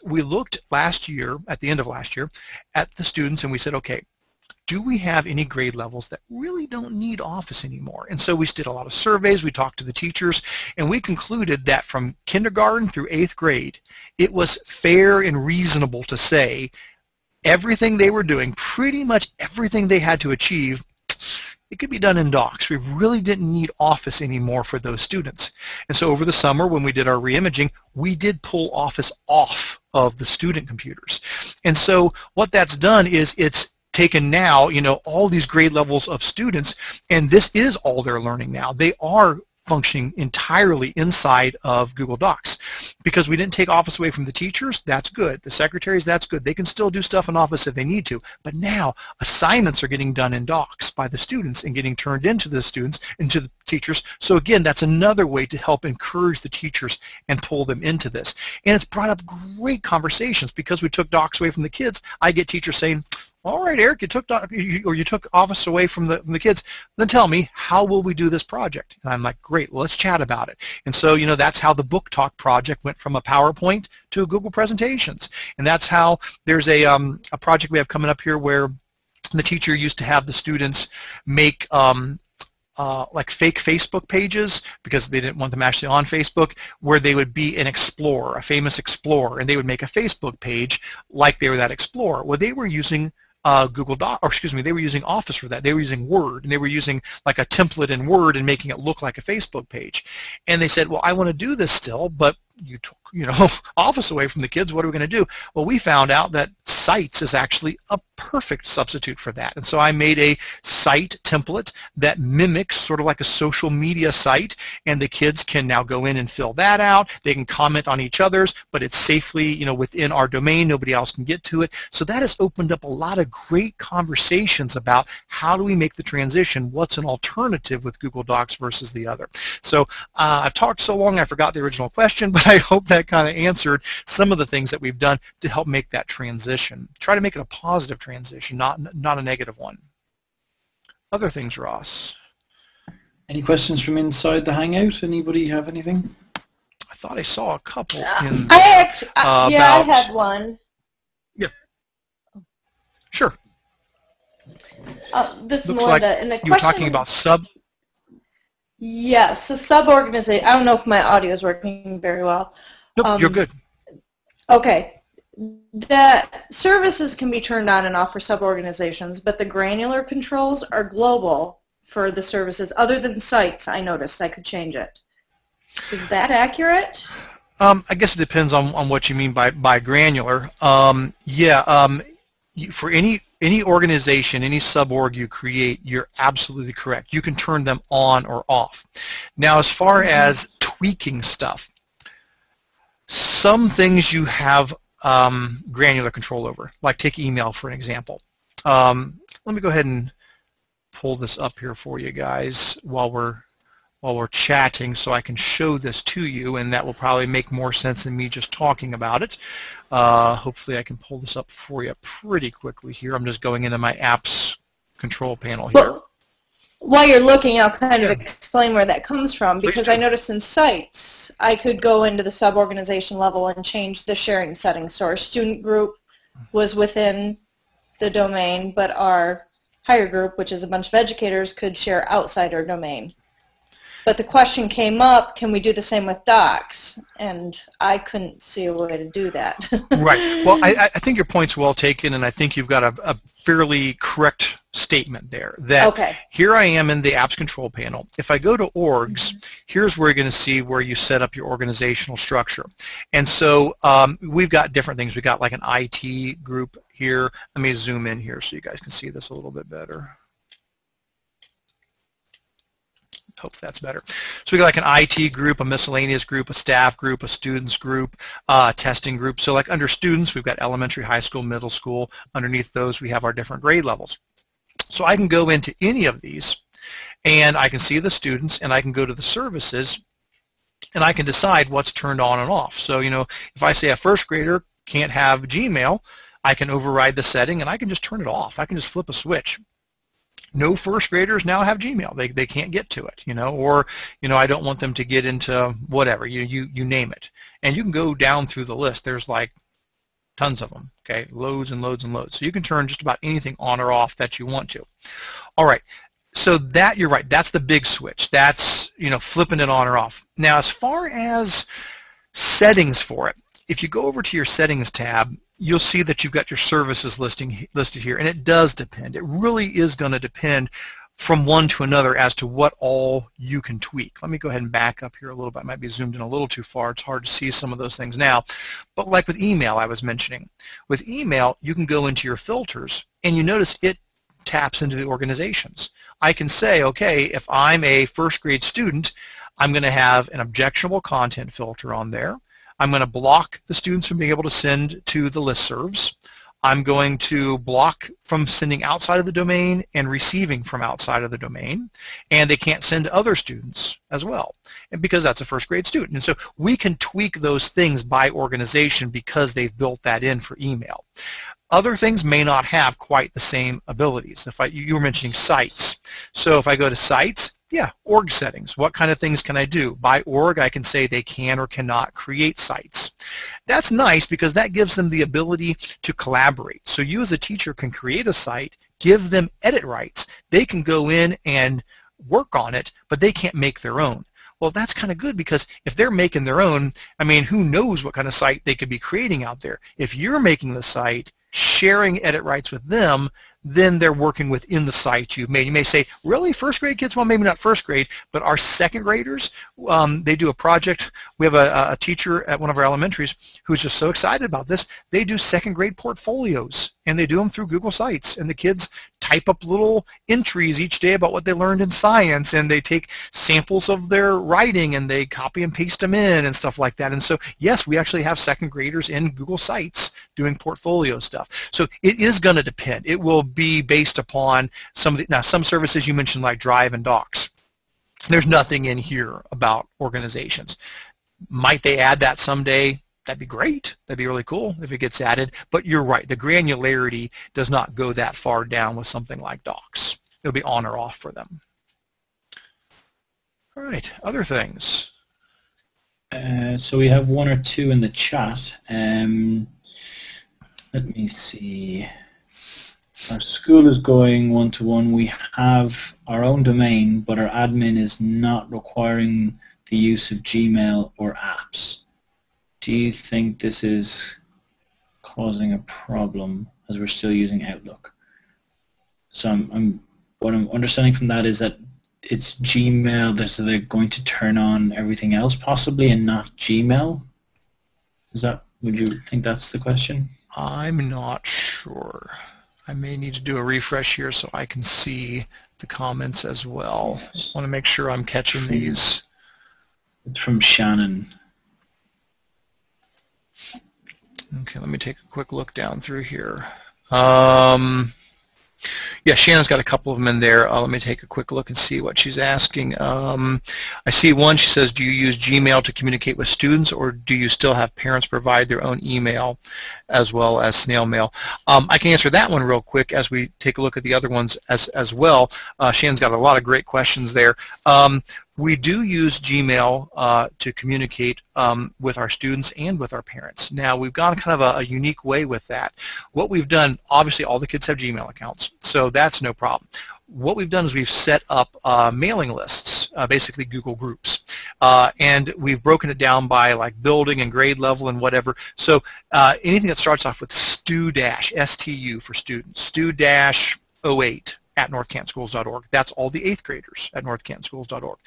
We looked last year, at the end of last year, at the students, and we said, okay, do we have any grade levels that really don't need Office anymore? And so we did a lot of surveys, we talked to the teachers, and we concluded that from kindergarten through 8th grade, it was fair and reasonable to say everything they were doing, pretty much everything they had to achieve, it could be done in Docs. We really didn't need Office anymore for those students. And so over the summer when we did our reimaging, we did pull Office off of the student computers. And so what that's done is it's taken now, you know, all these grade levels of students, and this is all they're learning now. They are functioning entirely inside of Google Docs. Because we didn't take Office away from the teachers, that's good. The secretaries, that's good. They can still do stuff in Office if they need to. But now assignments are getting done in Docs by the students and getting turned into the students, into the teachers. So again, that's another way to help encourage the teachers and pull them into this. And it's brought up great conversations because we took Docs away from the kids. I get teachers saying, all right, Eric, you took Office away from the kids. Then tell me, how will we do this project? And I'm like, great, well, let's chat about it. And so, you know, that's how the Book Talk project went from a PowerPoint to a Google Presentations. And that's how there's a project we have coming up here where the teacher used to have the students make like fake Facebook pages because they didn't want them actually on Facebook, where they would be an explorer, a famous explorer, and they would make a Facebook page like they were that explorer. Well, they were using Google Doc, or excuse me, they were using Office for that. They were using Word, and they were using like a template in Word and making it look like a Facebook page. And they said, well, I want to do this still, but you took, office away from the kids. What are we going to do? Well, we found out that Sites is actually a perfect substitute for that. And so I made a site template that mimics sort of like a social media site, and the kids can now go in and fill that out. They can comment on each other's, but it's safely, within our domain. Nobody else can get to it. So that has opened up a lot of great conversations about how do we make the transition, what's an alternative with Google Docs versus the other. So I've talked so long I forgot the original question, but I hope that kind of answered some of the things that we've done to help make that transition. Try to make it a positive transition, not a negative one. Other things, Ross? Any questions from inside the Hangout? Anybody have anything? I thought I saw a couple in I had one. Yeah. Sure. This is Looks Melinda, like and the you were question talking about sub. Yes, the sub-organization. I don't know if my audio is working very well. Nope, you're good. Okay. That services can be turned on and off for sub-organizations, but the granular controls are global for the services. Other than sites, I noticed I could change it. Is that accurate? I guess it depends on what you mean by granular. For any organization, any sub-org you create, you're absolutely correct. You can turn them on or off. Now, as far as tweaking stuff, some things you have granular control over, like take email for an example. Let me go ahead and pull this up here for you guys while we're chatting so I can show this to you, and that will probably make more sense than me just talking about it. Hopefully I can pull this up for you pretty quickly here. I'm just going into my apps control panel here. Well, while you're looking, I'll kind of explain where that comes from, because I noticed in sites I could go into the sub-organization level and change the sharing settings. So our student group was within the domain, but our higher group, which is a bunch of educators, could share outside our domain. But the question came up, can we do the same with docs? And I couldn't see a way to do that. Right. Well, I think your point's well taken, and I think you've got a fairly correct statement there. That here I am in the apps control panel. If I go to orgs, here's where you're going to see where you set up your organizational structure. And so we've got different things. We've got like an IT group here. Let me zoom in here so you guys can see this a little bit better. Hope that's better. So we got like an IT group, a miscellaneous group, a staff group, a students group, a testing group. So like under students, we've got elementary, high school, middle school. Underneath those, we have our different grade levels. So I can go into any of these, and I can see the students, and I can go to the services, and I can decide what's turned on and off. So, if I say a first grader can't have Gmail, I can override the setting, and I can just turn it off. I can just flip a switch. No first graders now have Gmail. They can't get to it, or I don't want them to get into whatever, you name it. And you can go down through the list. There's like tons of them, okay, loads and loads and loads. So you can turn just about anything on or off that you want to. All right, so that, you're right, that's the big switch. That's, flipping it on or off. Now, as far as settings for it, if you go over to your settings tab, you'll see that you've got your services listed here, and it does depend. It really is going to depend from one to another as to what all you can tweak. Let me go ahead and back up here a little bit. I might be zoomed in a little too far. It's hard to see some of those things now. But like with email I was mentioning, with email you can go into your filters, and you notice it taps into the organizations. I can say, okay, if I'm a first grade student, I'm going to have an objectionable content filter on there. I'm going to block the students from being able to send to the listservs. I'm going to block from sending outside of the domain and receiving from outside of the domain. And they can't send to other students as well, and because that's a first grade student. And so we can tweak those things by organization because they've built that in for email. Other things may not have quite the same abilities. You were mentioning sites. So if I go to sites, yeah, org settings. What kind of things can I do? By org, I can say they can or cannot create sites. That's nice because that gives them the ability to collaborate. So you as a teacher can create a site, give them edit rights. They can go in and work on it, but they can't make their own. Well, that's kind of good because if they're making their own, who knows what kind of site they could be creating out there. If you're making the site, sharing edit rights with them, then they're working within the site you've made. You may say, really, first grade kids? Well, maybe not first grade, but our second graders, they do a project. We have a teacher at one of our elementaries who's just so excited about this. They do second grade portfolios, and they do them through Google Sites, and the kids type up little entries each day about what they learned in science, and they take samples of their writing and they copy and paste them in and stuff like that. And so, yes, we actually have second graders in Google Sites doing portfolio stuff. So it is going to depend. It will be based upon some services you mentioned, like Drive and Docs. There's nothing in here about organizations. Might they add that someday? That'd be great. That'd be really cool if it gets added. But you're right. The granularity does not go that far down with something like Docs. It'll be on or off for them. All right. Other things. So we have one or two in the chat. Let me see. Our school is going one-to-one. We have our own domain, but our admin is not requiring the use of Gmail or apps. Do you think this is causing a problem as we're still using Outlook? So what I'm understanding from that is that it's Gmail, so they're going to turn on everything else possibly and not Gmail? Would you think that's the question? I'm not sure. I may need to do a refresh here so I can see the comments as well. I want to make sure I'm catching these. It's from Shannon. Okay, let me take a quick look down through here. Yeah, Shannon's got a couple of them in there. Let me take a quick look and see what she's asking. I see one. She says, do you use Gmail to communicate with students, or do you still have parents provide their own email as well as snail mail? I can answer that one real quick as we take a look at the other ones as well. Shannon's got a lot of great questions there. We do use Gmail to communicate with our students and with our parents. Now, we've gone kind of a unique way with that. What we've done, obviously all the kids have Gmail accounts, so that's no problem. What we've done is we've set up mailing lists, basically Google Groups, and we've broken it down by like building and grade level and whatever. So anything that starts off with STU for students, STU-08 at northcantonschools.org. That's all the 8th graders at northcantonschools.org.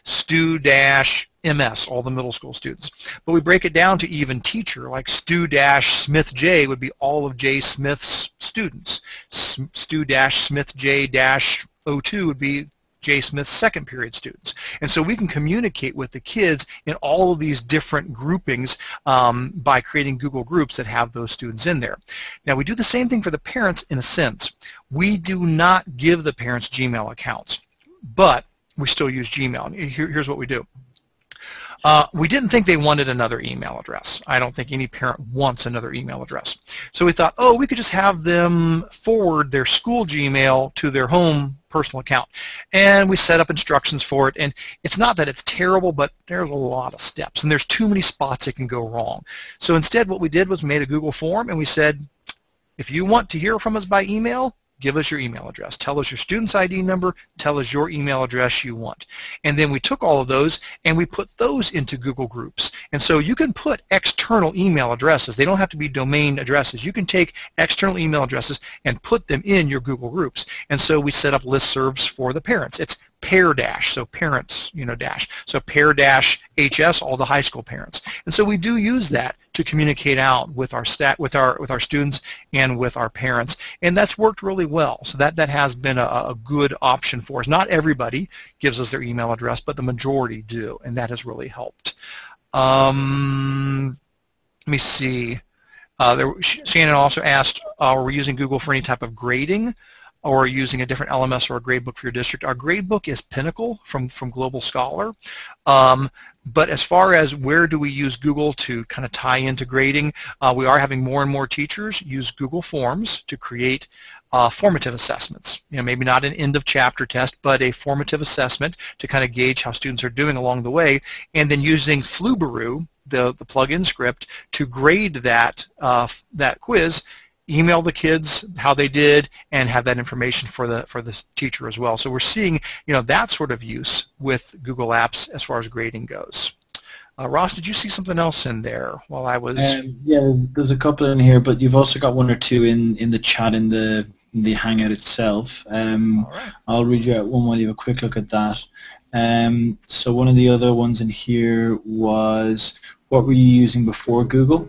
STU-MS, all the middle school students. But we break it down to even teacher, like STU-SmithJ would be all of J. Smith's students. STU-SmithJ-02 would be J. Smith's second period students. And so we can communicate with the kids in all of these different groupings by creating Google Groups that have those students in there. Now, we do the same thing for the parents in a sense. We do not give the parents Gmail accounts, but we still use Gmail. Here's what we do. We didn't think they wanted another email address. I don't think any parent wants another email address. So we thought, oh, we could just have them forward their school Gmail to their home personal account. And we set up instructions for it. And it's not that it's terrible, but there's a lot of steps. And there's too many spots it can go wrong. So instead, what we did was we made a Google form, and we said, if you want to hear from us by email, give us your email address. Tell us your student's ID number. Tell us your email address you want. And then we took all of those and we put those into Google Groups. And so you can put external email addresses. They don't have to be domain addresses. You can take external email addresses and put them in your Google Groups. And so we set up listservs for the parents. It's pair dash, so parents, dash. So pair dash HS, all the high school parents. And so we do use that to communicate out with our students and with our parents, and that's worked really well. So that has been a good option for us. Not everybody gives us their email address, but the majority do, and that has really helped. Let me see. Shannon also asked, are we using Google for any type of grading, or using a different LMS or a gradebook for your district? Our gradebook is Pinnacle from Global Scholar. But as far as where do we use Google to kind of tie into grading, we are having more and more teachers use Google Forms to create formative assessments. Maybe not an end of chapter test, but a formative assessment to kind of gauge how students are doing along the way, and then using Flubaroo, the plug-in script, to grade that quiz. Email the kids how they did and have that information for the teacher as well. So we're seeing that sort of use with Google Apps as far as grading goes. Ross, did you see something else in there while I was? Yeah, there's a couple in here, but you've also got one or two in the chat in the Hangout itself. All right. I'll read you out one while you have a quick look at that. So one of the other ones in here was, what were you using before Google?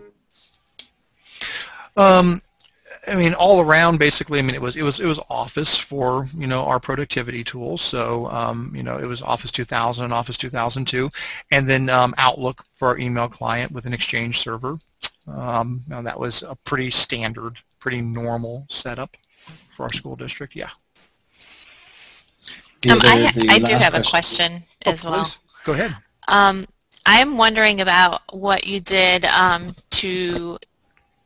I mean, all around, basically. I mean, it was Office for our productivity tools. So it was Office 2000 and Office 2002, and then Outlook for our email client with an Exchange server. Now that was a pretty standard, pretty normal setup for our school district. Yeah. I do have a question as well. Please. Go ahead. I'm wondering about what you did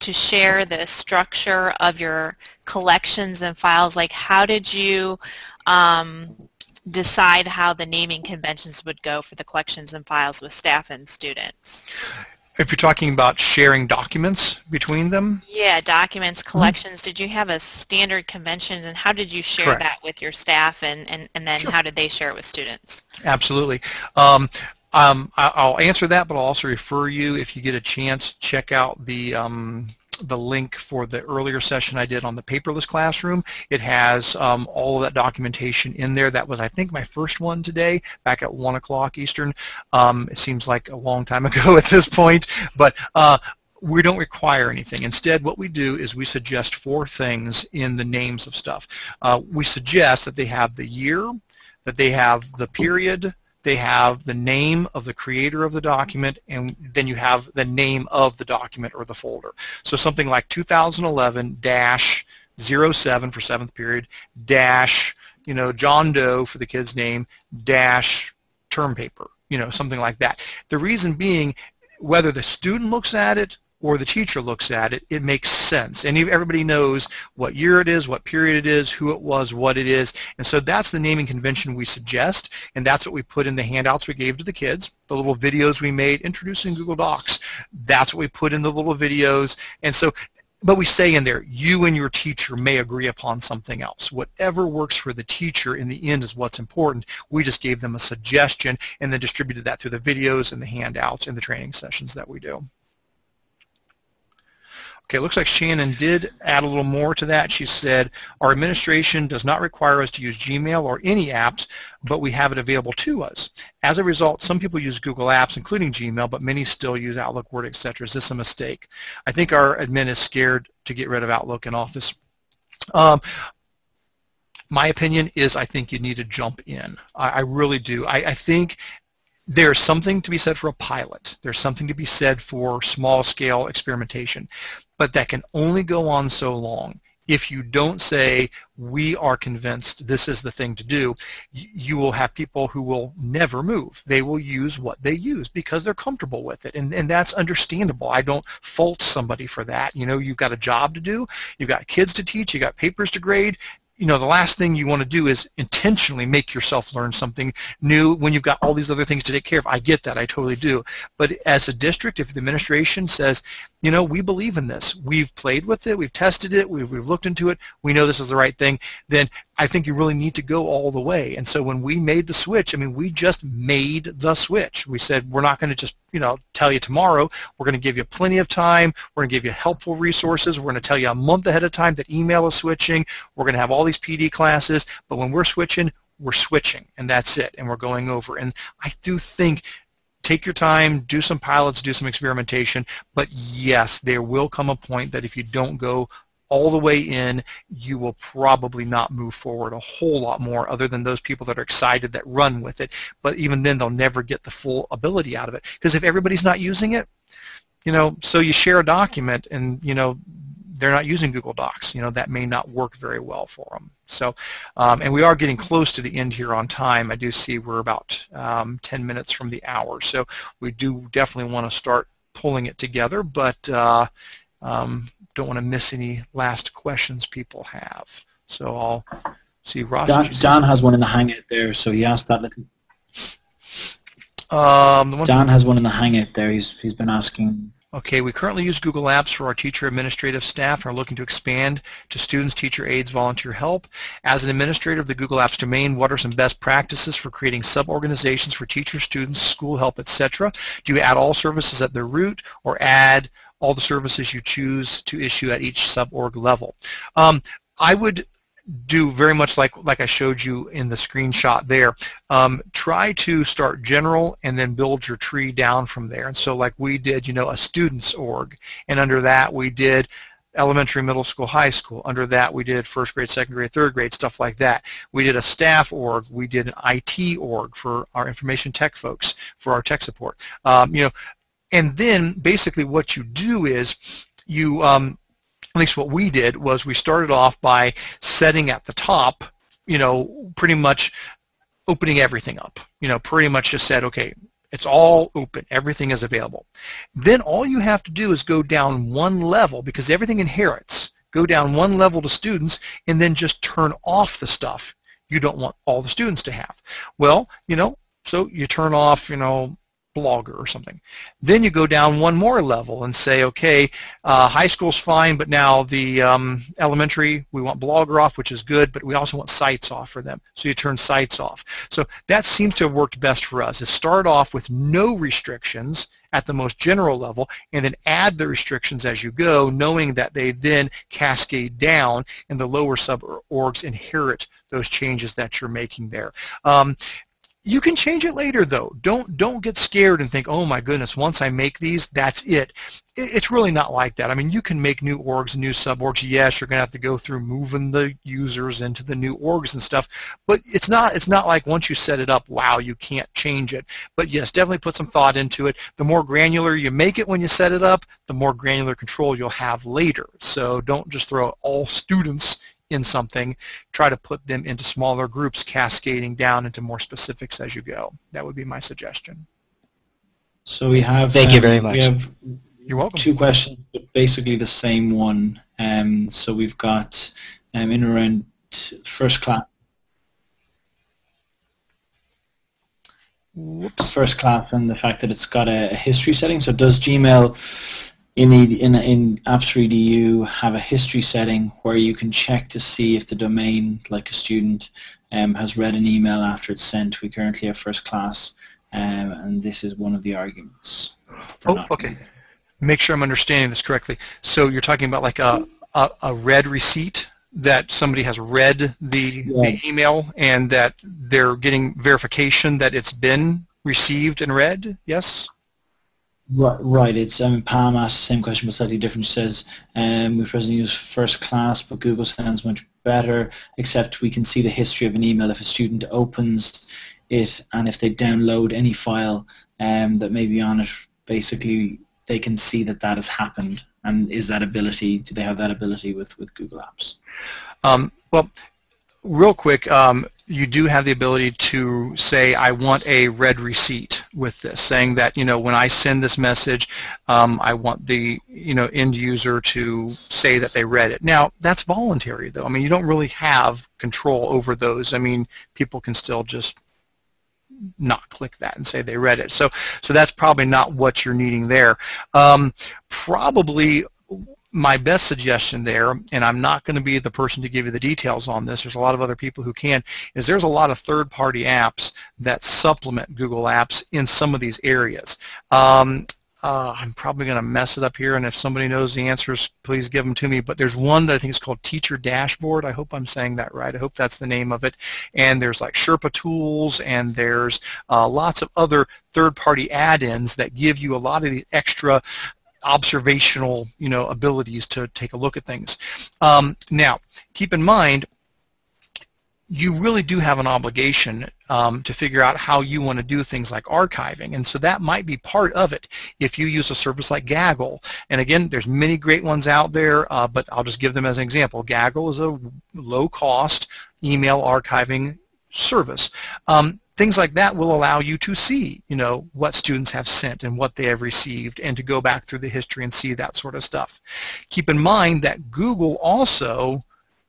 to share the structure of your collections and files. Like, how did you decide how the naming conventions would go for the collections and files with staff and students? If you're talking about sharing documents between them? Yeah, documents, collections. Did you have a standard convention, and how did you share Correct. that with your staff, and then Sure. how did they share it with students? Absolutely. I'll answer that, but I'll also refer you, if you get a chance, check out the link for the earlier session I did on the paperless classroom. It has all of that documentation in there. That was, I think, my first one today, back at 1 o'clock Eastern. It seems like a long time ago at this point, but we don't require anything. Instead, what we do is we suggest 4 things in the names of stuff. We suggest that they have the year, that they have the period, they have the name of the creator of the document, and then you have the name of the document or the folder. So something like 2011-07 for 7th period, dash, John Doe for the kid's name, dash term paper, something like that. The reason being, whether the student looks at it or the teacher looks at it, it makes sense. And everybody knows what year it is, what period it is, who it was, what it is. And so that's the naming convention we suggest, and that's what we put in the handouts we gave to the kids, the little videos we made introducing Google Docs. That's what we put in the little videos. And so, but we say in there, you and your teacher may agree upon something else. Whatever works for the teacher in the end is what's important. We just gave them a suggestion and then distributed that through the videos and the handouts and the training sessions that we do. Okay, it looks like Shannon did add a little more to that. She said, our administration does not require us to use Gmail or any apps, but we have it available to us. As a result, some people use Google Apps, including Gmail, but many still use Outlook, Word, etc. Is this a mistake? I think our admin is scared to get rid of Outlook and Office. My opinion is I think you need to jump in. I really do. I think there's something to be said for a pilot. There's something to be said for small-scale experimentation. But that can only go on so long. If you don't say, we are convinced this is the thing to do, you will have people who will never move. They will use what they use because they're comfortable with it. And that's understandable. I don't fault somebody for that. You've got a job to do. You've got kids to teach. You've got papers to grade. The last thing you want to do is intentionally make yourself learn something new when you've got all these other things to take care of. I get that. I totally do. But as a district, if the administration says, we believe in this, we've played with it, we've tested it, we've looked into it, we know this is the right thing, then I think you really need to go all the way. And so when we made the switch, we just made the switch. We said, we're not going to just, tell you tomorrow. We're going to give you plenty of time. We're going to give you helpful resources. We're going to tell you a month ahead of time that email is switching. We're going to have all these PD classes. But when we're switching, and that's it. And we're going over. And I do think, take your time, do some pilots, do some experimentation. But yes, there will come a point that if you don't go all the way in, you will probably not move forward a whole lot more other than those people that are excited that run with it. But even then, they'll never get the full ability out of it. Because if everybody's not using it, so you share a document and, they're not using Google Docs, that may not work very well for them. So, and we are getting close to the end here on time. I do see we're about 10 minutes from the hour. So we do definitely want to start pulling it together, but don't want to miss any last questions people have. So I'll see. Ross, Dan has one in the Hangout there, so he asked that little. Dan has one in the Hangout there. He's been asking Okay, we currently use Google Apps for our teacher administrative staff and are looking to expand to students, teacher aides, volunteer help. As an administrator of the Google Apps domain, what are some best practices for creating sub-organizations for teachers, students, school help, etc.? Do you add all services at their root or add all the services you choose to issue at each sub-org level? I would do very much like I showed you in the screenshot there. Try to start general and then build your tree down from there. And so like we did, a students org, and under that we did elementary, middle school, high school. Under that we did first grade, second grade, third grade, stuff like that. We did a staff org. We did an IT org for our information tech folks, for our tech support. And then basically what you do is you at least what we did was we started off by setting at the top, pretty much opening everything up. Pretty much just said, okay, it's all open. Everything is available. Then all you have to do is go down one level, because everything inherits. Go down one level to students and then just turn off the stuff you don't want all the students to have. Well, so you turn off, Blogger or something. Then you go down one more level and say, okay, high school's fine, but now the elementary, we want Blogger off, which is good, but we also want sites off for them. So you turn sites off. So that seems to have worked best for us, is start off with no restrictions at the most general level, and then add the restrictions as you go, knowing that they then cascade down and the lower sub-orgs inherit those changes that you're making there. You can change it later, though. Don't get scared and think, oh my goodness, once I make these, that's it. It's really not like that. I mean, you can make new orgs, new sub-orgs. Yes, you're going to have to go through moving the users into the new orgs and stuff, but it's not like once you set it up, wow, you can't change it. But yes, definitely put some thought into it. The more granular you make it when you set it up, the more granular control you'll have later. So don't just throw all students in something. Try to put them into smaller groups, cascading down into more specifics as you go. That would be my suggestion. So we have. Thank you very much. We have You're welcome. 2 questions, but basically the same one. So we've got in around first class. Whoops. First class, and the fact that it's got a history setting. So does Gmail in Apps3DU have a history setting where you can check to see if the domain, like a student, has read an email after it's sent? We currently have first class, and this is one of the arguments. Okay. Make sure I'm understanding this correctly. So you're talking about like a read receipt, that somebody has read the email and that they're getting verification that it's been received and read? Yes? Right. It's Pam asked the same question but slightly different. She says we presently use first class, but Google sounds much better, except we can see the history of an email if a student opens it, and if they download any file that may be on it, basically they can see that has happened. And do they have that ability with Google Apps? Well, real quick, you do have the ability to say, I want a read receipt with this, saying that, when I send this message, I want the, end user to say that they read it. Now, that's voluntary, though. I mean, you don't really have control over those. I mean, people can still just not click that and say they read it. So that's probably not what you're needing there. Probably my best suggestion there, and I'm not going to be the person to give you the details on this, there's a lot of other people who can, is there's a lot of third-party apps that supplement Google Apps in some of these areas. I'm probably going to mess it up here, and if somebody knows the answers, please give them to me. But there's one that I think is called Teacher Dashboard. I hope I'm saying that right. I hope that's the name of it. And there's like Sherpa tools, and there's lots of other third-party add-ins that give you a lot of these extra observational, abilities to take a look at things. Now, keep in mind, you really do have an obligation to figure out how you want to do things like archiving, and so that might be part of it if you use a service like Gaggle. And again, there's many great ones out there, but I'll just give them as an example. Gaggle is a low-cost email archiving service. Things like that will allow you to see, what students have sent and what they have received, and to go back through the history and see that sort of stuff. Keep in mind that Google also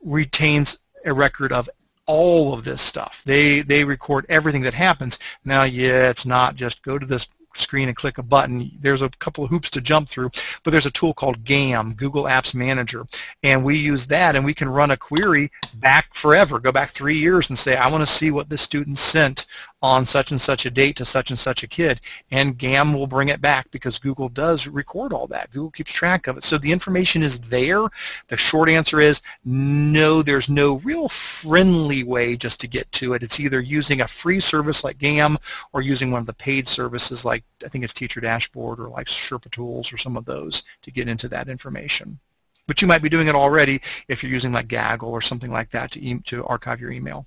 retains a record of all of this stuff. They record everything that happens. Now, yeah, it's not just go to this screen and click a button. There's a couple of hoops to jump through, but there's a tool called GAM, Google Apps Manager, and we use that, and we can run a query back forever, go back 3 years and say, I want to see what this student sent on such and such a date to such and such a kid, and GAM will bring it back because Google does record all that. Google keeps track of it. So the information is there. The short answer is no, there's no real friendly way just to get to it. It's either using a free service like GAM or using one of the paid services like, I think it's Teacher Dashboard or like Sherpa Tools or some of those to get into that information. But you might be doing it already if you're using like Gaggle or something like that to archive your email.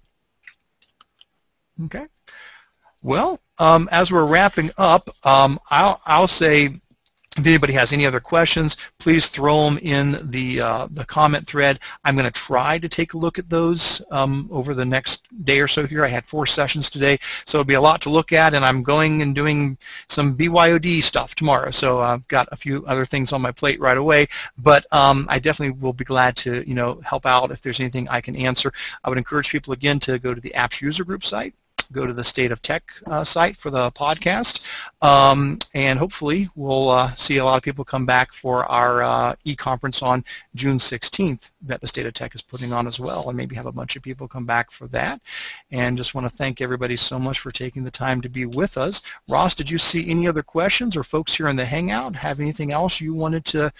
Okay. Well, as we're wrapping up, I'll say if anybody has any other questions, please throw them in the comment thread. I'm going to try to take a look at those over the next day or so here. I had 4 sessions today, so it'll be a lot to look at, and I'm going and doing some BYOD stuff tomorrow, so I've got a few other things on my plate right away, but I definitely will be glad to help out if there's anything I can answer. I would encourage people again to go to the Apps User Group site, go to the State of Tech site for the podcast, and hopefully we'll see a lot of people come back for our e-conference on June 16th that the State of Tech is putting on as well, and maybe have a bunch of people come back for that. And just want to thank everybody so much for taking the time to be with us. Ross, did you see any other questions, or folks here in the Hangout have anything else you wanted to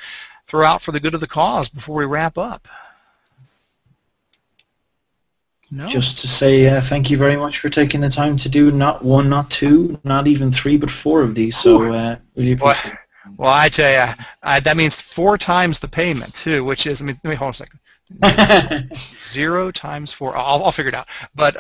throw out for the good of the cause before we wrap up? No. Just to say thank you very much for taking the time to do not 1, not 2, not even 3, but 4 of these. So really appreciate it. Well, I tell you, that means 4 times the payment too, which is, let me hold on a second. 0 times 4. I'll figure it out. But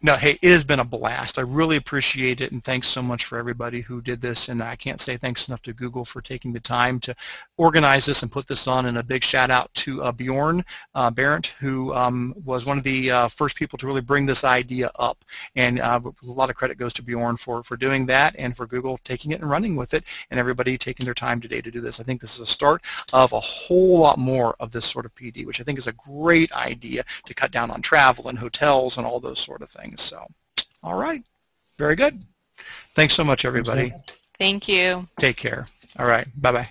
no, hey, it has been a blast. I really appreciate it, and thanks so much for everybody who did this. And I can't say thanks enough to Google for taking the time to organize this and put this on. And a big shout out to Bjorn Barent, who was one of the first people to really bring this idea up. And a lot of credit goes to Bjorn for doing that, and for Google taking it and running with it, and everybody taking their time today to do this. I think this is a start of a whole lot more of this sort of PD, which I think is a great idea to cut down on travel and hotels and all those sort of things. So, all right. Very good. Thanks so much, everybody. Thank you. Take care. All right. Bye-bye.